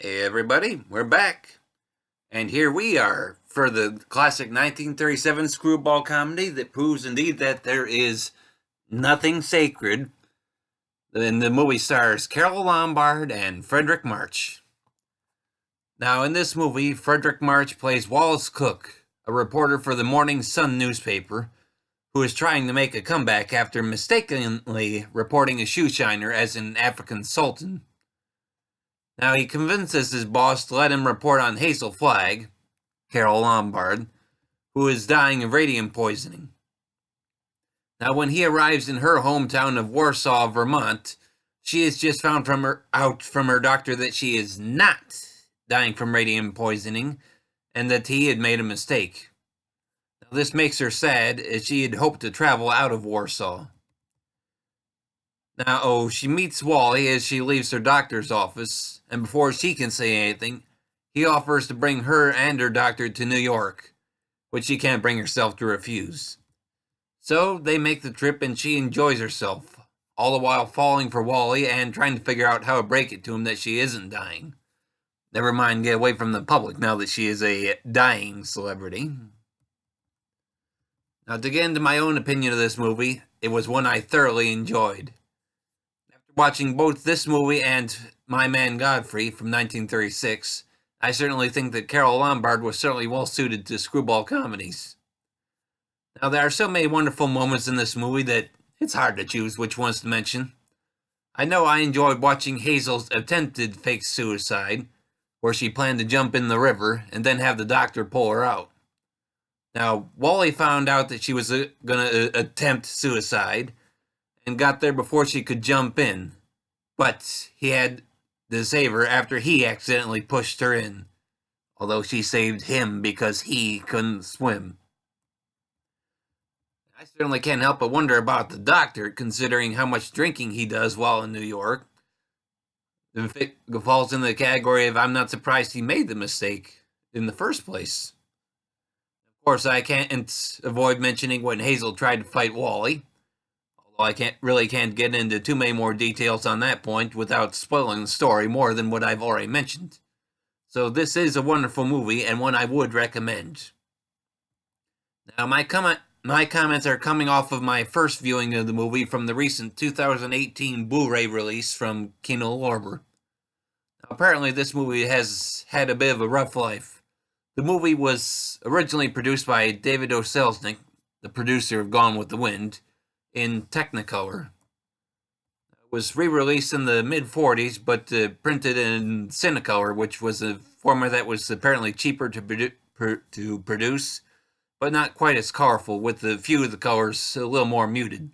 Hey everybody, we're back. And here we are for the classic 1937 screwball comedy that proves indeed that there is nothing sacred. And the movie stars Carole Lombard and Fredric March. Now in this movie, Fredric March plays Wallace Cook, a reporter for the Morning Sun newspaper, who is trying to make a comeback after mistakenly reporting a shoe shiner as an African sultan. Now he convinces his boss to let him report on Hazel Flagg, Carole Lombard, who is dying of radium poisoning. Now when he arrives in her hometown of Warsaw, Vermont, she has just found out from her doctor that she is not dying from radium poisoning and that he had made a mistake. Now this makes her sad, as she had hoped to travel out of Warsaw. Now, she meets Wally as she leaves her doctor's office, and before she can say anything, he offers to bring her and her doctor to New York, which she can't bring herself to refuse. So they make the trip and she enjoys herself, all the while falling for Wally and trying to figure out how to break it to him that she isn't dying. Never mind get away from the public now that she is a dying celebrity. Now to get into my own opinion of this movie, it was one I thoroughly enjoyed. Watching both this movie and My Man Godfrey from 1936, I certainly think that Carole Lombard was certainly well suited to screwball comedies. Now there are so many wonderful moments in this movie that it's hard to choose which ones to mention. I know I enjoyed watching Hazel's attempted fake suicide, where she planned to jump in the river and then have the doctor pull her out. Now, Wally found out that she was going to attempt suicide, and got there before she could jump in, but he had to save her after he accidentally pushed her in, although she saved him because he couldn't swim. I certainly can't help but wonder about the doctor, considering how much drinking he does while in New York. If it falls in the category of I'm not surprised he made the mistake in the first place. Of course, I can't avoid mentioning when Hazel tried to fight Wally. I can't get into too many more details on that point without spoiling the story more than what I've already mentioned. So this is a wonderful movie and one I would recommend. Now my comments are coming off of my first viewing of the movie from the recent 2018 Blu-ray release from Kino Lorber. Apparently this movie has had a bit of a rough life. The movie was originally produced by David O. Selznick, the producer of Gone with the Wind, in Technicolor. It was re-released in the mid-40s, but printed in Cinecolor, which was a format that was apparently cheaper to produce, but not quite as colorful, with a few of the colors a little more muted.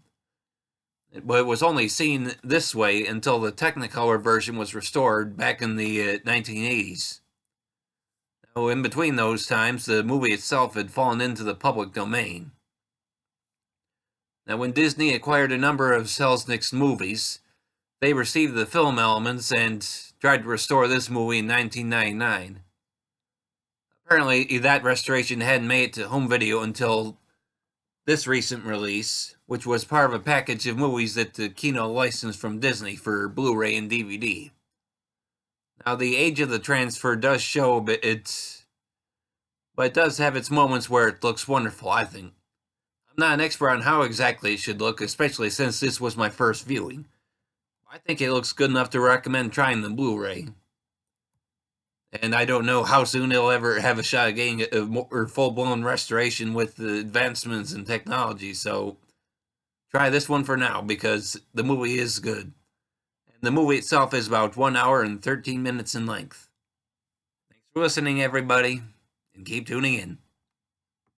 But it was only seen this way until the Technicolor version was restored back in the 1980s. Now, in between those times, the movie itself had fallen into the public domain. Now, when Disney acquired a number of Selznick's movies, they received the film elements and tried to restore this movie in 1999. Apparently, that restoration hadn't made it to home video until this recent release, which was part of a package of movies that the Kino licensed from Disney for Blu-ray and DVD. Now, the age of the transfer does show, but it does have its moments where it looks wonderful, I think. I'm not an expert on how exactly it should look, especially since this was my first viewing. I think it looks good enough to recommend trying the Blu-ray. And I don't know how soon it'll ever have a shot at getting a more full-blown restoration with the advancements in technology, so try this one for now, because the movie is good. And the movie itself is about 1 hour and 13 minutes in length. Thanks for listening, everybody, and keep tuning in.